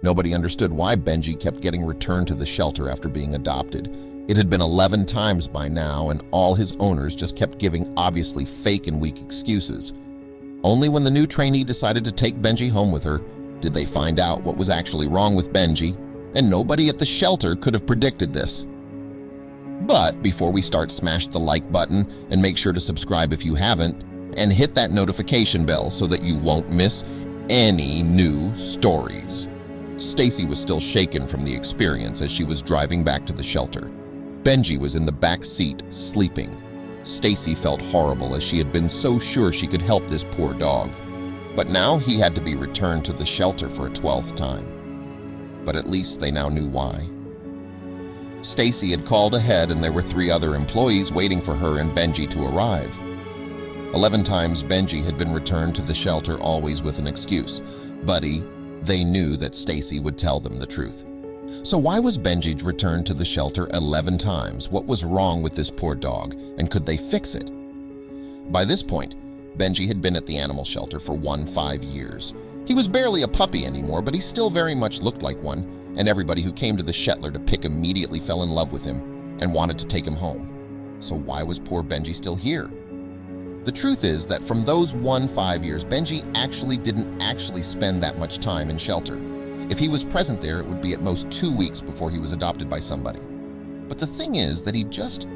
Nobody understood why Benji kept getting returned to the shelter after being adopted. It had been 11 times by now, and all his owners just kept giving obviously fake and weak excuses. Only when the new trainee decided to take Benji home with her did they find out what was actually wrong with Benji, and nobody at the shelter could have predicted this. But before we start, smash the like button and make sure to subscribe if you haven't, and hit that notification bell so that you won't miss any new stories. Stacy was still shaken from the experience as she was driving back to the shelter. Benji was in the back seat, sleeping. Stacy felt horrible as she had been so sure she could help this poor dog. But now he had to be returned to the shelter for a 12th time. But at least they now knew why. Stacy had called ahead and there were 3 other employees waiting for her and Benji to arrive. 11 times Benji had been returned to the shelter, always with an excuse. Buddy, they knew that Stacy would tell them the truth. So why was Benji returned to the shelter 11 times? What was wrong with this poor dog, and could they fix it? By this point, Benji had been at the animal shelter for 15 years. He was barely a puppy anymore, but he still very much looked like one, and everybody who came to the shelter to pick immediately fell in love with him and wanted to take him home. So why was poor Benji still here? The truth is that from those 15 years, Benji didn't spend that much time in shelter. If he was present there, it would be at most 2 weeks before he was adopted by somebody. But the thing is that he just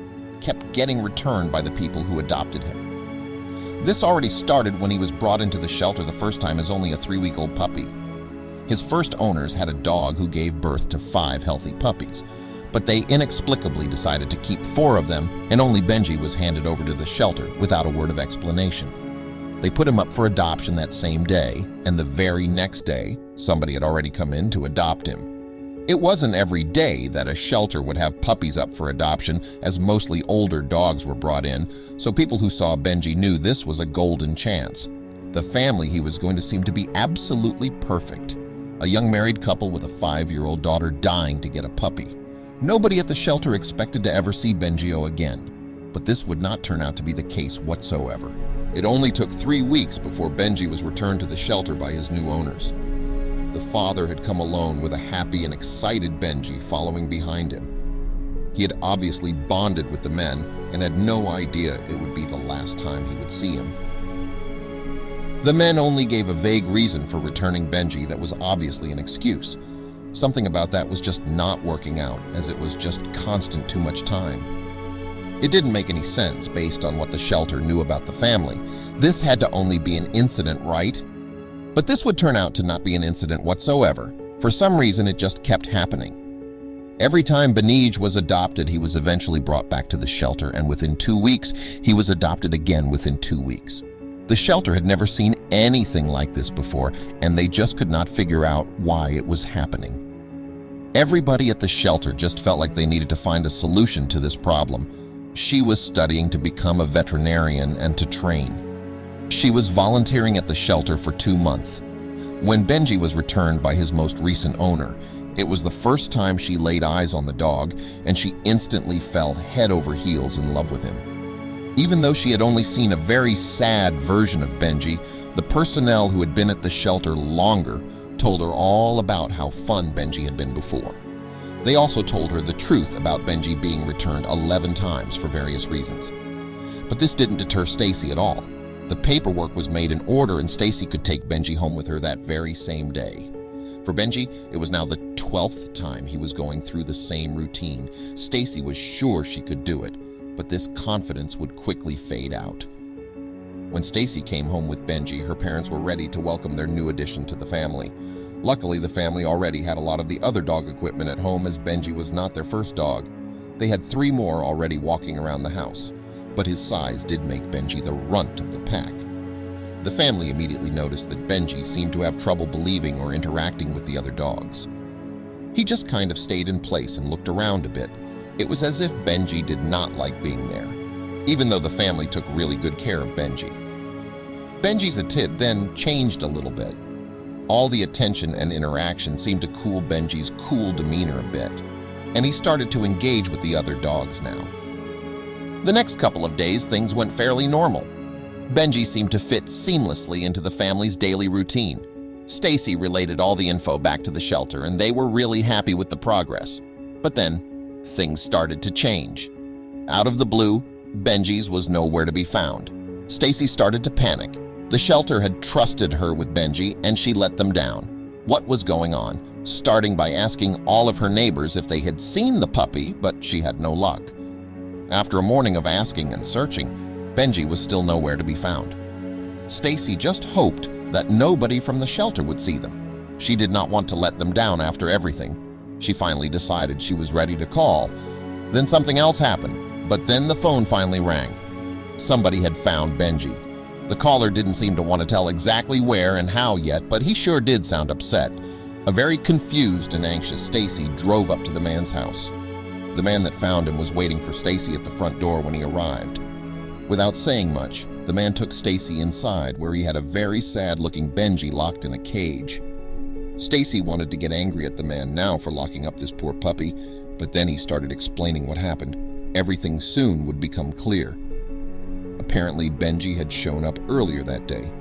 kept getting returned by the people who adopted him. This already started when he was brought into the shelter the first time as only a 3-week-old puppy. His first owners had a dog who gave birth to 5 healthy puppies, but they inexplicably decided to keep 4 of them, and only Benji was handed over to the shelter without a word of explanation. They put him up for adoption that same day, and the very next day, somebody had already come in to adopt him. It wasn't every day that a shelter would have puppies up for adoption, as mostly older dogs were brought in, so people who saw Benji knew this was a golden chance. The family he was going to seem to be absolutely perfect. A young married couple with a 5-year-old daughter dying to get a puppy. Nobody at the shelter expected to ever see Benji again, but this would not turn out to be the case whatsoever. It only took 3 weeks before Benji was returned to the shelter by his new owners. The father had come alone with a happy and excited Benji following behind him. He had obviously bonded with the men and had no idea it would be the last time he would see him. The men only gave a vague reason for returning Benji that was obviously an excuse. Something about that was just not working out, as it was just constant too much time. It didn't make any sense based on what the shelter knew about the family. This had to only be an incident, right? But this would turn out to not be an incident whatsoever. For some reason, it just kept happening. Every time Benji was adopted, he was eventually brought back to the shelter, and within 2 weeks, he was adopted again within 2 weeks. The shelter had never seen anything like this before, and they just could not figure out why it was happening. Everybody at the shelter just felt like they needed to find a solution to this problem. She was studying to become a veterinarian and to train. She was volunteering at the shelter for 2 months. When Benji was returned by his most recent owner, it was the first time she laid eyes on the dog, and she instantly fell head over heels in love with him. Even though she had only seen a very sad version of Benji, the personnel who had been at the shelter longer told her all about how fun Benji had been before. They also told her the truth about Benji being returned 11 times for various reasons. But this didn't deter Stacy at all. The paperwork was made in order and Stacy could take Benji home with her that very same day. For Benji, it was now the 12th time he was going through the same routine. Stacy was sure she could do it, but this confidence would quickly fade out. When Stacy came home with Benji, her parents were ready to welcome their new addition to the family. Luckily, the family already had a lot of the other dog equipment at home, as Benji was not their first dog. They had 3 more already walking around the house, but his size did make Benji the runt of the pack. The family immediately noticed that Benji seemed to have trouble believing or interacting with the other dogs. He just kind of stayed in place and looked around a bit. It was as if Benji did not like being there, even though the family took really good care of Benji. Benji's attitude then changed a little bit. All the attention and interaction seemed to cool Benji's cool demeanor a bit, and he started to engage with the other dogs now. The next couple of days, things went fairly normal. Benji seemed to fit seamlessly into the family's daily routine. Stacy related all the info back to the shelter, and they were really happy with the progress. But then, things started to change. Out of the blue, Benji's was nowhere to be found. Stacy started to panic. The shelter had trusted her with Benji, and she let them down. What was going on? Starting by asking all of her neighbors if they had seen the puppy, but she had no luck. After a morning of asking and searching, Benji was still nowhere to be found. Stacy just hoped that nobody from the shelter would see them. She did not want to let them down after everything. She finally decided she was ready to call. Then something else happened, but then the phone finally rang. Somebody had found Benji. The caller didn't seem to want to tell exactly where and how yet, but he sure did sound upset. A very confused and anxious Stacy drove up to the man's house. The man that found him was waiting for Stacy at the front door when he arrived. Without saying much, the man took Stacy inside, where he had a very sad-looking Benji locked in a cage. Stacy wanted to get angry at the man now for locking up this poor puppy, but then he started explaining what happened. Everything soon would become clear. Apparently, Benji had shown up earlier that day.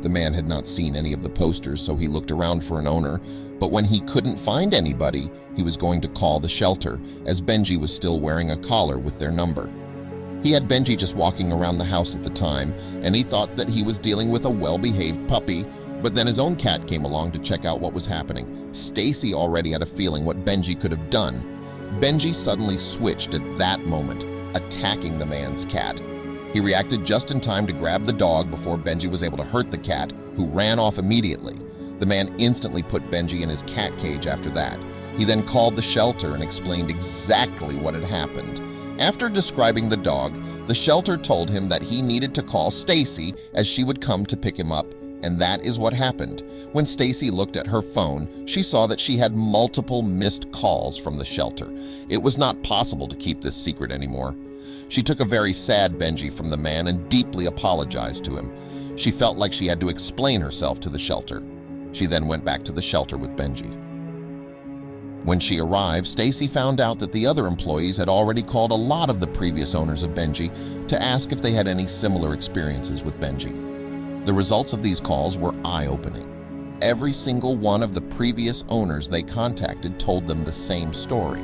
The man had not seen any of the posters, so he looked around for an owner, but when he couldn't find anybody, he was going to call the shelter, as Benji was still wearing a collar with their number. He had Benji just walking around the house at the time, and he thought that he was dealing with a well-behaved puppy, but then his own cat came along to check out what was happening. Stacy already had a feeling what Benji could have done. Benji suddenly switched at that moment, attacking the man's cat. He reacted just in time to grab the dog before Benji was able to hurt the cat, who ran off immediately. The man instantly put Benji in his cat cage after that. He then called the shelter and explained exactly what had happened. After describing the dog, the shelter told him that he needed to call Stacy as she would come to pick him up, and that is what happened. When Stacy looked at her phone, she saw that she had multiple missed calls from the shelter. It was not possible to keep this secret anymore. She took a very sad Benji from the man and deeply apologized to him. She felt like she had to explain herself to the shelter. She then went back to the shelter with Benji. When she arrived, Stacy found out that the other employees had already called a lot of the previous owners of Benji to ask if they had any similar experiences with Benji. The results of these calls were eye-opening. Every single one of the previous owners they contacted told them the same story.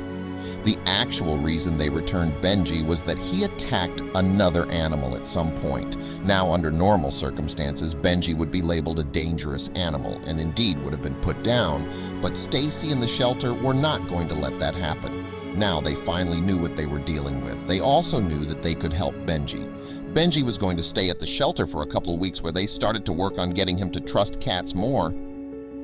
The actual reason they returned Benji was that he attacked another animal at some point. Now, under normal circumstances, Benji would be labeled a dangerous animal and indeed would have been put down, but Stacy and the shelter were not going to let that happen. Now they finally knew what they were dealing with. They also knew that they could help Benji. Benji was going to stay at the shelter for a couple of weeks where they started to work on getting him to trust cats more.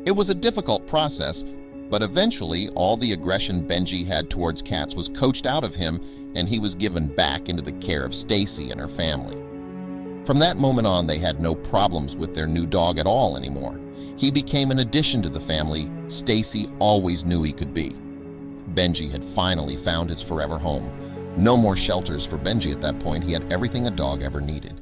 It was a difficult process, but eventually all the aggression Benji had towards cats was coached out of him and he was given back into the care of Stacy and her family. From that moment on, they had no problems with their new dog at all anymore. He became an addition to the family Stacy always knew he could be. Benji had finally found his forever home. No more shelters for Benji at that point. He had everything a dog ever needed.